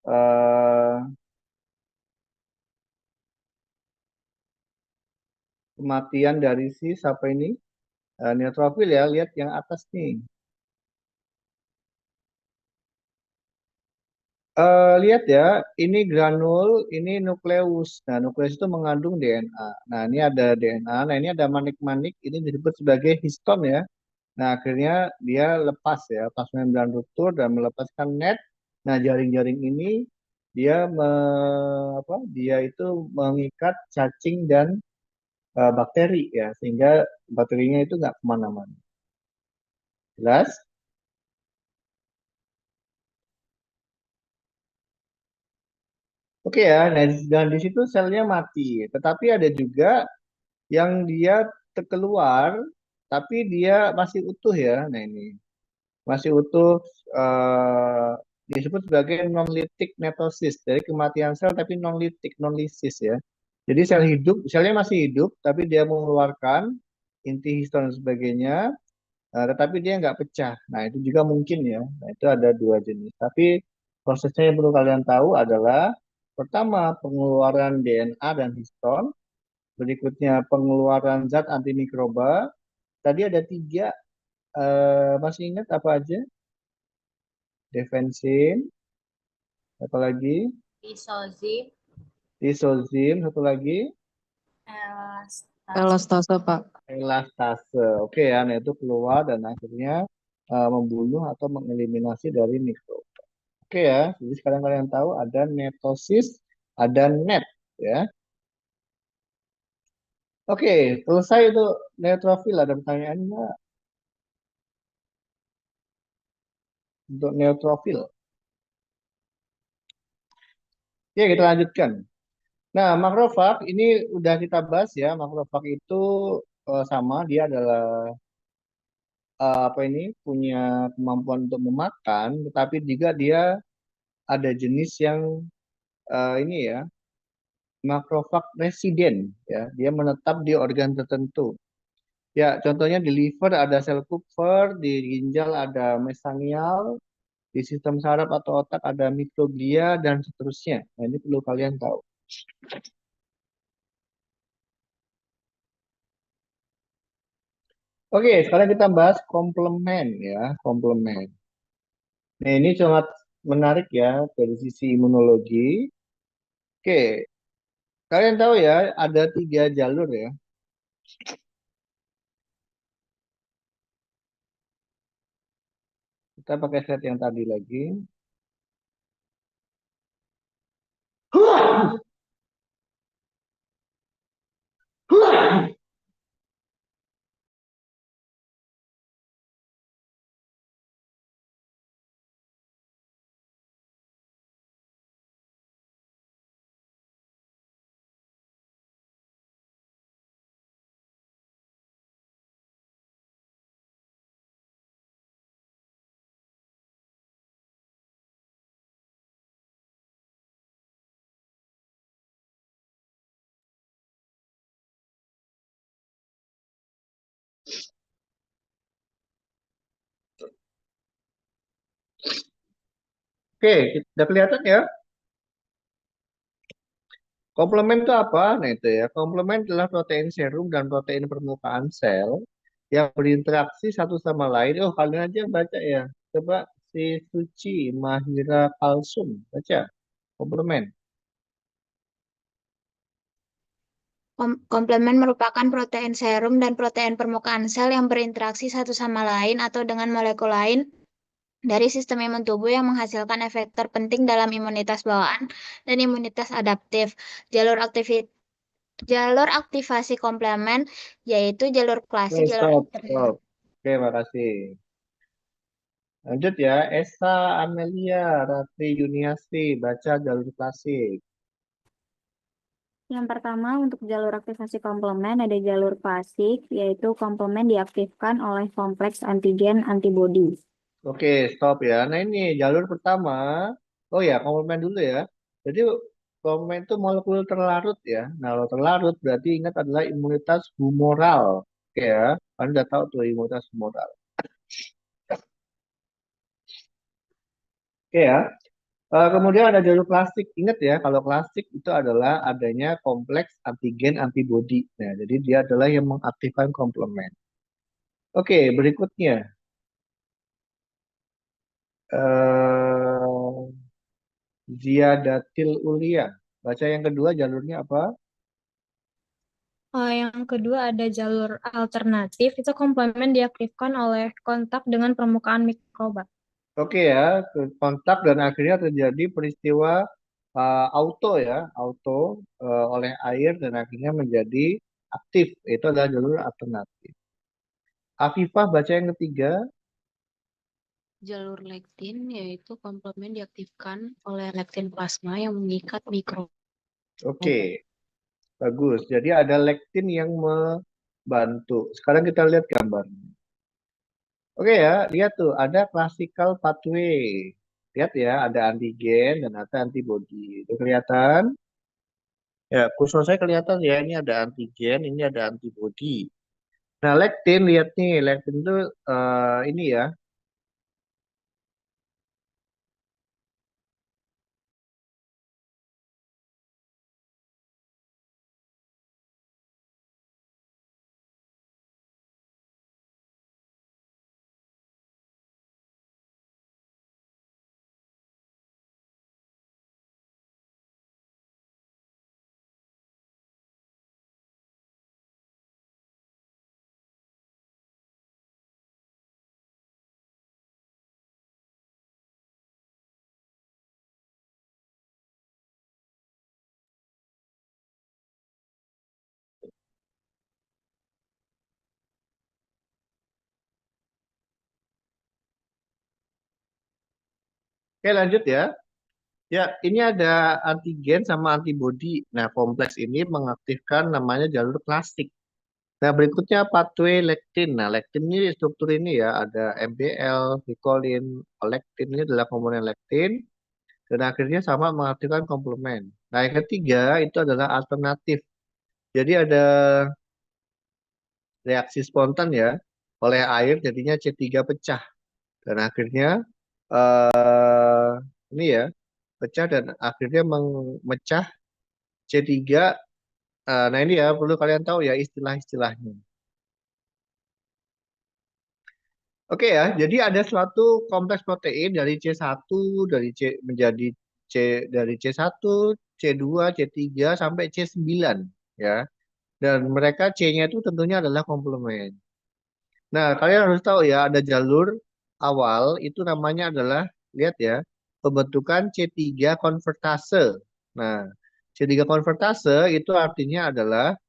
eh, siapa ini? Neutrofil ya, lihat yang atas nih. Lihat ya, ini granul, ini nukleus. Nah, nukleus itu mengandung DNA. Nah, ini ada DNA. Nah, ini ada manik-manik. Ini disebut sebagai histon ya. Nah, akhirnya dia lepas ya, pas membran ruptur dan melepaskan net. Nah, jaring-jaring ini dia dia itu mengikat cacing dan bakteri ya, sehingga bakterinya itu nggak kemana-mana. Jelas? Oke ya, nah dan di situ selnya mati. Tetapi ada juga yang dia terkeluar, tapi dia masih utuh ya. Nah ini masih utuh, eh, disebut sebagai non-lytic netosis, dari kematian sel tapi non-lytic, non-lysis ya. Jadi sel hidup, selnya masih hidup, tapi dia mengeluarkan inti histon dan sebagainya, tetapi dia nggak pecah. Nah itu juga mungkin ya. Nah itu ada dua jenis. Tapi prosesnya yang perlu kalian tahu adalah pertama pengeluaran DNA dan histon, berikutnya pengeluaran zat antimikroba. Tadi ada tiga, masih ingat apa aja? Defensin, satu lagi, Lisozim, lisozim, satu lagi, elastase. Elastase, Pak. elastase. Oke ya, nah itu keluar dan akhirnya membunuh atau mengeliminasi dari mikroba. Oke ya, jadi sekarang kalian tahu ada netosis, ada net ya. Oke, selesai itu neutrofil. Ada pertanyaan nggak untuk neutrofil? Oke, kita lanjutkan. Nah, makrofag ini udah kita bahas ya. Makrofag itu sama, dia adalah punya kemampuan untuk memakan, tetapi juga dia ada jenis yang ini ya, makrofag residen ya. Dia menetap di organ tertentu. Ya, contohnya di liver ada sel Kupffer, di ginjal ada mesangial, di sistem saraf atau otak ada mikroglia dan seterusnya. Nah, ini perlu kalian tahu. Oke, sekarang kita bahas komplement ya, komplement. Nah, ini sangat menarik ya dari sisi imunologi. Oke, kalian tahu ya ada tiga jalur ya. Kita pakai slide yang tadi lagi. Oke, udah kelihatan ya? Komplement itu apa? Nah itu ya, komplement adalah protein serum dan protein permukaan sel yang berinteraksi satu sama lain. Oh, kalian aja baca ya. Coba si Suci Mahira Kalsum, baca komplement. Komplement merupakan protein serum dan protein permukaan sel yang berinteraksi satu sama lain atau dengan molekul lain dari sistem imun tubuh yang menghasilkan efektor penting dalam imunitas bawaan dan imunitas adaptif. Jalur aktivasi komplement yaitu jalur klasik, Oke, jalur stop, alternatif. stop. Oke, makasih. Lanjut ya, Esa Amelia Ratri Yuniasi, baca jalur klasik. Yang pertama, untuk jalur aktivasi komplement ada jalur klasik, yaitu komplement diaktifkan oleh kompleks antigen antibodi. Oke, stop ya. Nah ini jalur pertama. Oh ya, komplement dulu ya. Jadi komplement itu molekul terlarut ya. Nah, kalau terlarut berarti ingat adalah imunitas humoral. Oke ya, kan udah tahu tuh imunitas humoral. Oke ya. Kemudian ada jalur klasik. Ingat ya, kalau klasik itu adalah adanya kompleks antigen antibodi. Nah, jadi dia adalah yang mengaktifkan komplement. Oke, berikutnya. Eh Ziadatil Ulia. Baca yang kedua jalurnya apa? Yang kedua ada jalur alternatif, itu komplement diaktifkan oleh kontak dengan permukaan mikroba. Oke ya, kontak dan akhirnya terjadi peristiwa auto ya, auto oleh air dan akhirnya menjadi aktif. Itu adalah jalur alternatif. Afifah baca yang ketiga. Jalur lektin yaitu komplement diaktifkan oleh lektin plasma yang mengikat mikro. Oke, bagus. Jadi ada lektin yang membantu. Sekarang kita lihat gambarnya. Oke ya, lihat tuh ada classical pathway. Lihat ya, ada antigen dan ada antibody. Itu kelihatan? Ya, khusus saya kelihatan ya, ini ada antigen, ini ada antibody. Nah, lektin, lihat nih, lektin itu ini ya. Oke, lanjut ya. Ya, ini ada antigen sama antibody. Nah, kompleks ini mengaktifkan namanya jalur klasik. Nah, berikutnya pathway lektin. Nah, lektin ini struktur ini ya, ada MBL, Vicolin, lektin ini adalah komponen lektin. Dan akhirnya sama mengaktifkan komplement. Nah, yang ketiga itu adalah alternatif. Jadi ada reaksi spontan ya oleh air jadinya C3 pecah dan akhirnya ini ya pecah dan akhirnya memecah C3. Nah ini ya perlu kalian tahu ya istilah-istilahnya. Oke ya, jadi ada suatu kompleks protein dari C1 dari C menjadi C dari C1, C2, C3 sampai C9 ya. Dan mereka C-nya itu tentunya adalah komplement. Nah, kalian harus tahu ya, ada jalur awal itu namanya adalah, lihat ya, pembentukan C3 konvertase. Nah, C3 konvertase itu artinya adalah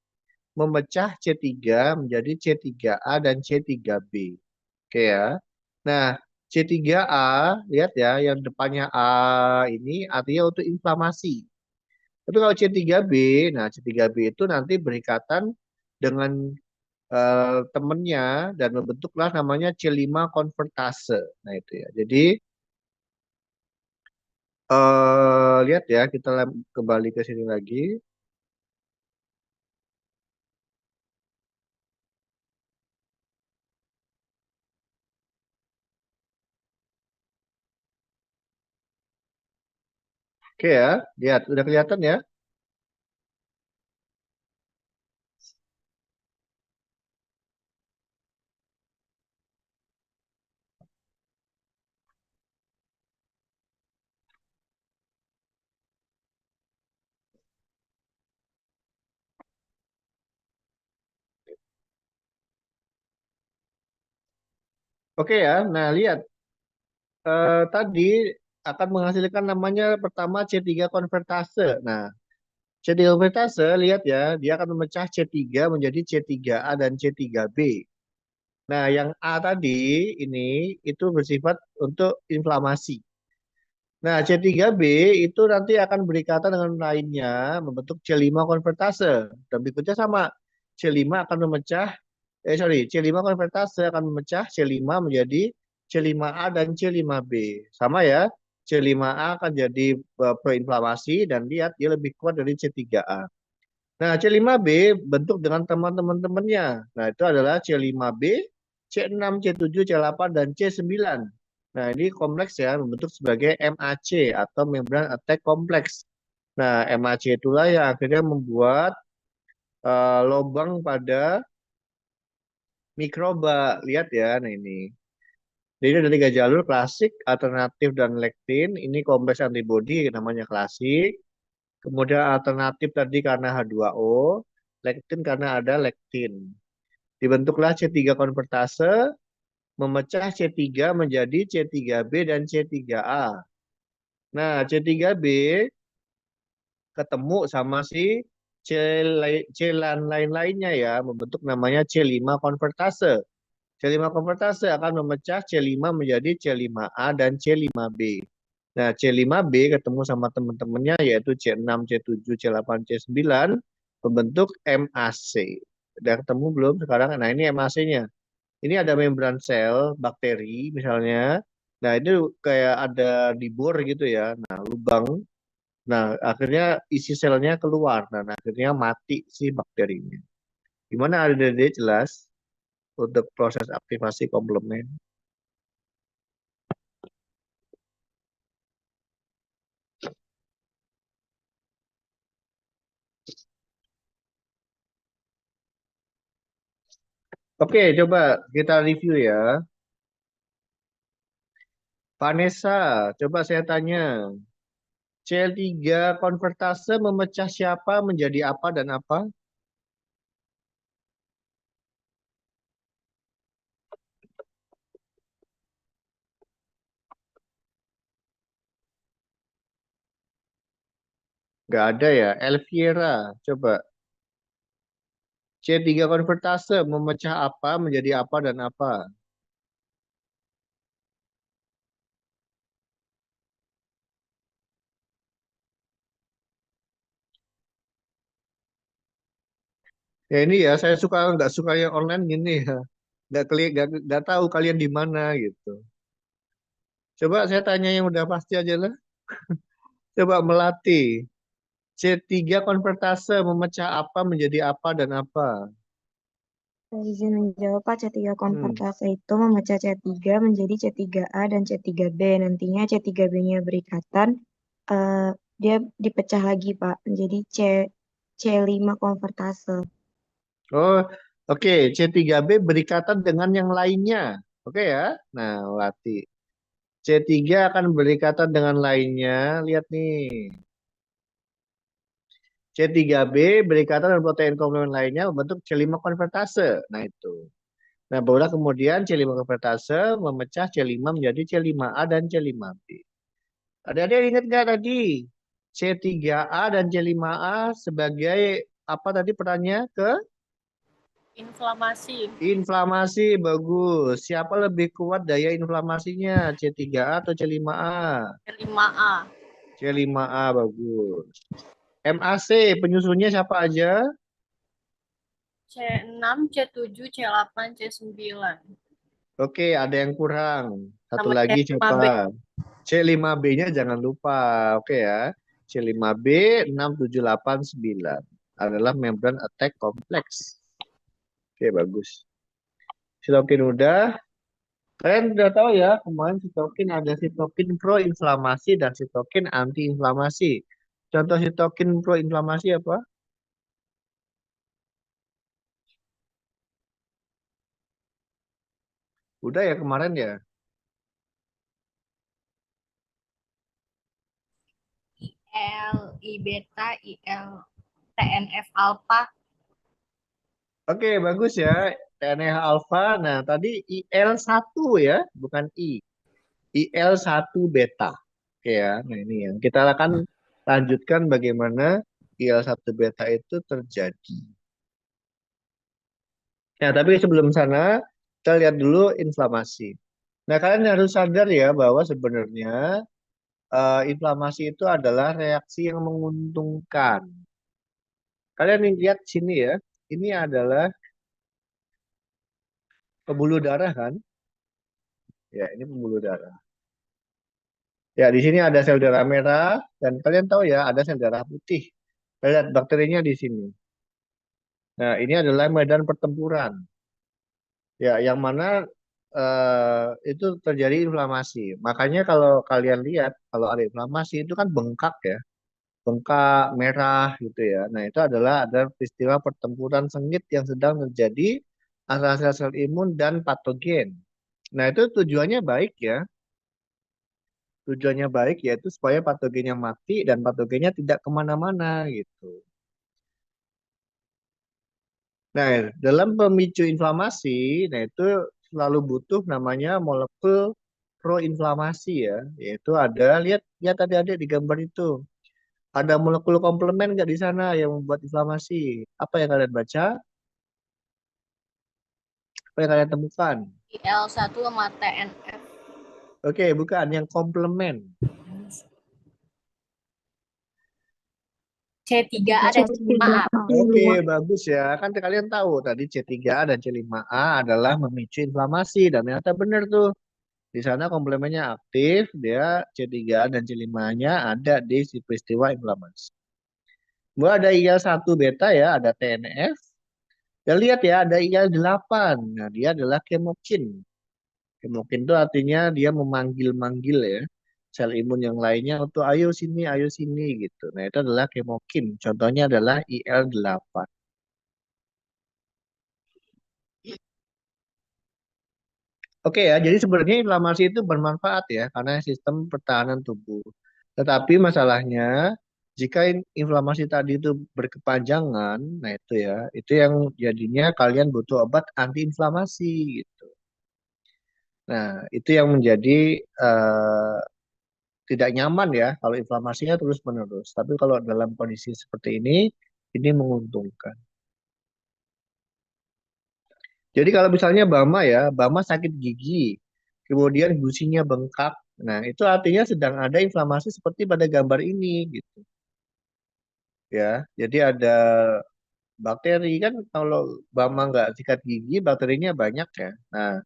memecah C3 menjadi C3A dan C3B. Oke ya. Nah, C3A, lihat ya, yang depannya A ini artinya untuk inflamasi. Tapi kalau C3B, nah C3B itu nanti berikatan dengan temennya dan membentuklah namanya C5 konvertase. Nah itu ya. Jadi lihat ya, kita kembali ke sini lagi. Oke ya, lihat udah kelihatan ya. Oke ya, nah lihat tadi akan menghasilkan namanya pertama C3 konvertase. Nah, C3 konvertase lihat ya, dia akan memecah C3 menjadi C3A dan C3B. Nah, yang A tadi ini itu bersifat untuk inflamasi. Nah, C3B itu nanti akan berikatan dengan lainnya membentuk C5 konvertase. Dan berikutnya sama. C5 akan memecah, C5 konvertase akan memecah C5 menjadi C5A dan C5B. Sama ya, C5A akan jadi proinflamasi dan lihat dia lebih kuat dari C3A. Nah, C5B bentuk dengan teman-temannya. Nah, itu adalah C5B, C6, C7, C8, dan C9. Nah, ini kompleks ya, membentuk sebagai MAC atau membran attack kompleks. Nah, MAC itulah yang akhirnya membuat lubang pada mikroba. Lihat ya, nah ini. Jadi ada 3 jalur, klasik, alternatif, dan lektin. Ini kompleks antibodi namanya klasik. Kemudian alternatif tadi karena H2O, lektin karena ada lektin. Dibentuklah C3 konvertase, memecah C3 menjadi C3B dan C3A. Nah, C3B ketemu sama si C lain-lainnya ya, membentuk namanya C5 konvertase. C5 konvertase akan memecah C5 menjadi C5A dan C5B. Nah, C5B ketemu sama teman-temannya yaitu C6, C7, C8, C9 membentuk MAC. Udah ketemu belum sekarang? Nah, ini MAC-nya. Ini ada membran sel bakteri misalnya. Nah, itu kayak ada di bor gitu ya. Nah, lubang. Nah, akhirnya isi selnya keluar. Nah, akhirnya mati si bakterinya. Gimana adik-adik jelas untuk proses aktivasi komplement? Oke, coba kita review ya. Vanessa, coba saya tanya. C3 konvertase memecah siapa menjadi apa dan apa? Nggak ada ya. Elvira, coba. C3 konvertase memecah apa menjadi apa dan apa? Ya ini ya, saya suka nggak suka yang online gini ya. Nggak tahu kalian di mana gitu. Coba saya tanya yang udah pasti aja lah. Coba melatih. C3 konvertase memecah apa menjadi apa dan apa? Saya izin menjawab, Pak. C3 konvertase itu memecah C3 menjadi C3A dan C3B. Nantinya C3B-nya berikatan, dia dipecah lagi, Pak, menjadi C5 konvertase. Oh, oke. C3B berikatan dengan yang lainnya. Oke ya. Nah, latih. C3 akan berikatan dengan lainnya. Lihat nih. C3B berikatan dengan protein komplement lainnya membentuk C5 konvertase. Nah, itu. Nah, barulah kemudian C5 konvertase memecah C5 menjadi C5A dan C5B. Ada yang ingat nggak tadi? C3A dan C5A sebagai apa tadi perannya ke? Inflamasi. Inflamasi, bagus. Siapa lebih kuat daya inflamasinya? C3A atau C5A? C5A. C5A, bagus. MAC, penyusunnya siapa aja? C6, C7, C8, C9. Oke, ada yang kurang. Satu Sama lagi C5B. siapa? C5B-nya jangan lupa. Oke ya. C5B 6789 adalah membran attack kompleks. Oke, bagus. Silakan udah. Kalian udah tahu ya, kemarin sitokin ada sitokin proinflamasi dan sitokin antiinflamasi. Contoh sitokin proinflamasi apa? Udah ya kemarin ya. IL, I beta, IL, TNF alpha. Oke, bagus ya. TNF alpha. Nah, tadi IL-1 ya, bukan I. IL-1 beta. Oke ya. Nah, ini yang kita akan lanjutkan bagaimana IL-1 beta itu terjadi. Nah, tapi sebelum sana, kita lihat dulu inflamasi. Nah, kalian harus sadar ya bahwa sebenarnya inflamasi itu adalah reaksi yang menguntungkan. Kalian lihat sini ya, ini adalah pembuluh darah kan? Ya, ini pembuluh darah. Ya, di sini ada sel darah merah dan kalian tahu ya ada sel darah putih. Lihat bakterinya di sini. Nah, ini adalah medan pertempuran. Ya, yang mana itu terjadi inflamasi. Makanya kalau kalian lihat kalau ada inflamasi itu kan bengkak ya, bengkak merah gitu ya. Nah, itu adalah ada peristiwa pertempuran sengit yang sedang terjadi antara sel-sel imun dan patogen. Nah, itu tujuannya baik ya. Tujuannya baik yaitu supaya patogennya mati dan patogennya tidak kemana-mana gitu. Nah, dalam pemicu inflamasi, nah itu selalu butuh namanya molekul proinflamasi ya, yaitu ada lihat adik-adik di gambar itu. Ada molekul komplement nggak di sana yang membuat inflamasi? Apa yang kalian baca? Apa yang kalian temukan? IL-1 sama TNF. Oke, bukan yang komplement. C3A dan C5A. Oke, bagus ya. Kan kalian tahu tadi C3A dan C5A adalah memicu inflamasi dan ternyata benar tuh. Di sana komplemennya aktif, dia C3A dan C5-nya ada di si peristiwa inflamasi. Gua ada IL-1 beta ya, ada TNF. Dan lihat ya, ada IL-8. Nah, dia adalah kemokin. Kemokin itu artinya dia memanggil-manggil ya sel imun yang lainnya untuk ayo sini gitu. Nah, itu adalah kemokin. Contohnya adalah IL-8. Oke ya, jadi sebenarnya inflamasi itu bermanfaat ya karena sistem pertahanan tubuh. Tetapi masalahnya jika inflamasi tadi itu berkepanjangan, nah itu yang jadinya kalian butuh obat antiinflamasi gitu. Nah, itu yang menjadi eh, tidak nyaman ya kalau inflamasinya terus-menerus. Tapi kalau dalam kondisi seperti ini menguntungkan. Jadi kalau misalnya Bama ya, Bama sakit gigi, kemudian gusinya bengkak, nah itu artinya sedang ada inflamasi seperti pada gambar ini gitu ya. Jadi ada bakteri kan kalau Bama nggak sikat gigi, bakterinya banyak ya. Nah,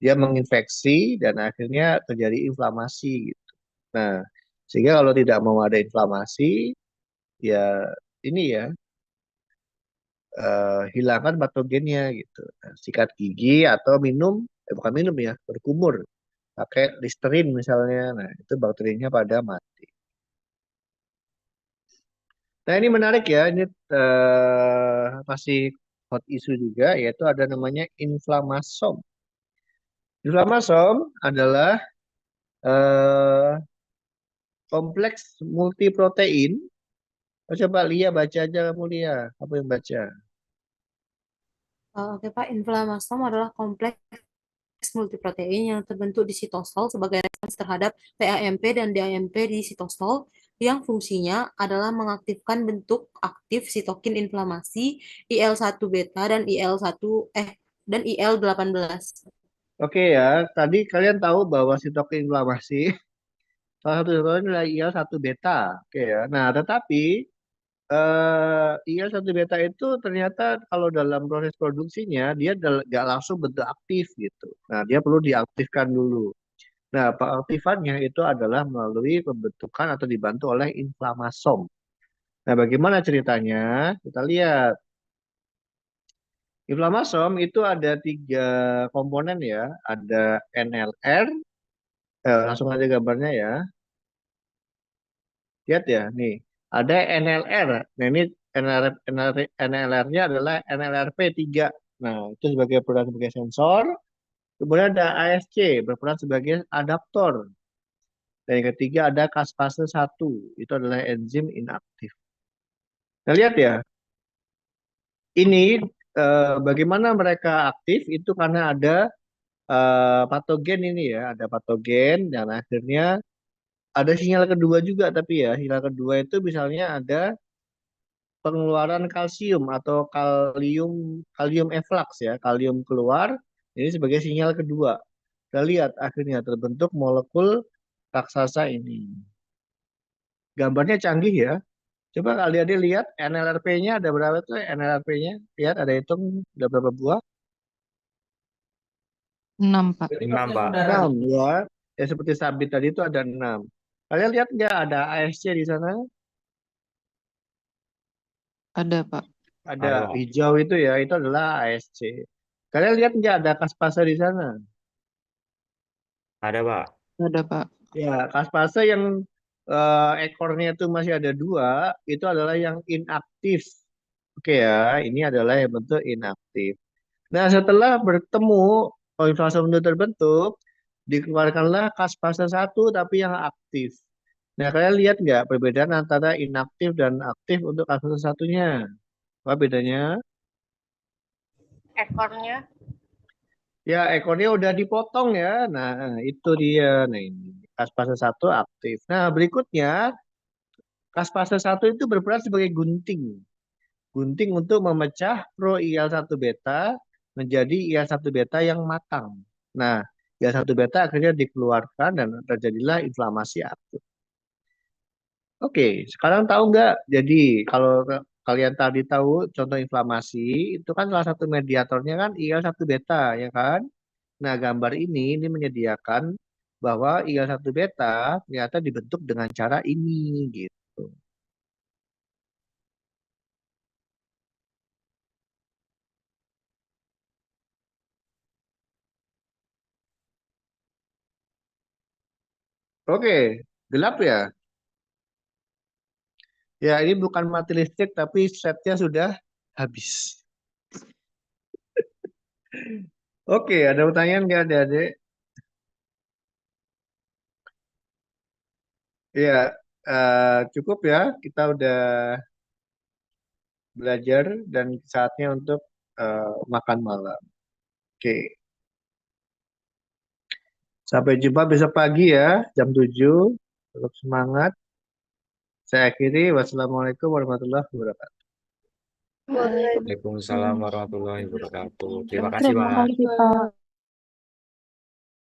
dia menginfeksi dan akhirnya terjadi inflamasi gitu. Nah, sehingga kalau tidak mau ada inflamasi, ya ini ya hilangkan patogennya gitu. Nah, sikat gigi atau minum, bukan minum ya, berkumur pakai Listerin misalnya. Nah, itu bakterinya pada mati. Nah, ini menarik ya. Ini masih hot issue juga, yaitu ada namanya inflamasom. Inflamasom adalah eh, kompleks multiprotein. Oh, coba Lia baca aja kamu Lia. Apa yang baca? Oke Pak, inflamasom adalah kompleks multiprotein yang terbentuk di sitosol sebagai respons terhadap TAMP dan DAMP di sitosol yang fungsinya adalah mengaktifkan bentuk aktif sitokin inflamasi IL-1 beta dan IL-18. Oke ya, tadi kalian tahu bahwa sitokin inflamasi salah satu contohnya adalah IL-1 beta. Oke ya. Nah, tetapi IL-1 beta itu ternyata kalau dalam proses produksinya dia nggak langsung bentuk aktif gitu. Nah, dia perlu diaktifkan dulu. Nah, pengaktifannya itu adalah melalui pembentukan atau dibantu oleh inflamasom. Nah, bagaimana ceritanya? Kita lihat. Inflamasom itu ada 3 komponen ya. Ada NLR, langsung aja gambarnya ya. Lihat ya, nih. Ada NLR. Nah, ini NLR-nya adalah NLRP3. Nah, itu berperan sebagai sensor. Kemudian ada ASC, berperan sebagai adaptor. Dan yang ketiga ada caspase 1. Itu adalah enzim inaktif. Nah, lihat ya. Ini bagaimana mereka aktif itu karena ada patogen ini ya. Ada patogen dan akhirnya ada sinyal kedua juga, tapi ya sinyal kedua itu misalnya ada pengeluaran kalsium atau kalium efflux ya, kalium keluar ini sebagai sinyal kedua. Kita lihat akhirnya terbentuk molekul raksasa ini. Gambarnya canggih ya. Coba kalian lihat NLRP-nya ada berapa tuh NLRP-nya? Lihat ada hitung ada berapa buah? 6, Pak. 5, Pak. 6 ya. Ya seperti sabit tadi itu ada 6. Kalian lihat nggak ada ASC di sana? Ada, Pak. Ada Ada. hijau itu ya, itu adalah ASC. Kalian lihat nggak ada kaspase di sana? Ada, Pak. Ada, Pak. Ya, kaspase yang ekornya itu masih ada 2, itu adalah yang inaktif. Oke ya, ini adalah yang bentuk inaktif. Nah, setelah bertemu inflamasi itu terbentuk, dikeluarkanlah kaspase 1 tapi yang aktif. Nah, kalian lihat nggak perbedaan antara inaktif dan aktif untuk kaspase satunya? Apa bedanya? Ekornya Ya, ekornya udah dipotong ya. Nah, itu dia. Nah, ini kaspase 1 aktif. Nah, berikutnya kaspase 1 itu berperan sebagai gunting. Gunting untuk memecah pro IL-1 beta menjadi IL-1 beta yang matang. Nah, IL-1 beta akhirnya dikeluarkan dan terjadilah inflamasi akut. Oke, sekarang tahu nggak? Jadi, kalau kalian tadi tahu contoh inflamasi, itu kan salah satu mediatornya kan IL-1 beta, ya kan? Nah, gambar ini menyediakan bahwa IL-1 beta ternyata dibentuk dengan cara ini, gitu. Oke, gelap ya? Ya, ini bukan mati listrik, tapi setnya sudah habis. Oke, ada pertanyaan nggak adik-adik? Ya, cukup ya. Kita udah belajar dan saatnya untuk makan malam. Oke, sampai jumpa besok pagi ya, jam 7. Tetap semangat. Saya akhiri. Wassalamualaikum warahmatullahi wabarakatuh. Waalaikumsalam warahmatullahi wabarakatuh. Terima kasih, Terima Pak. kasih, Pak.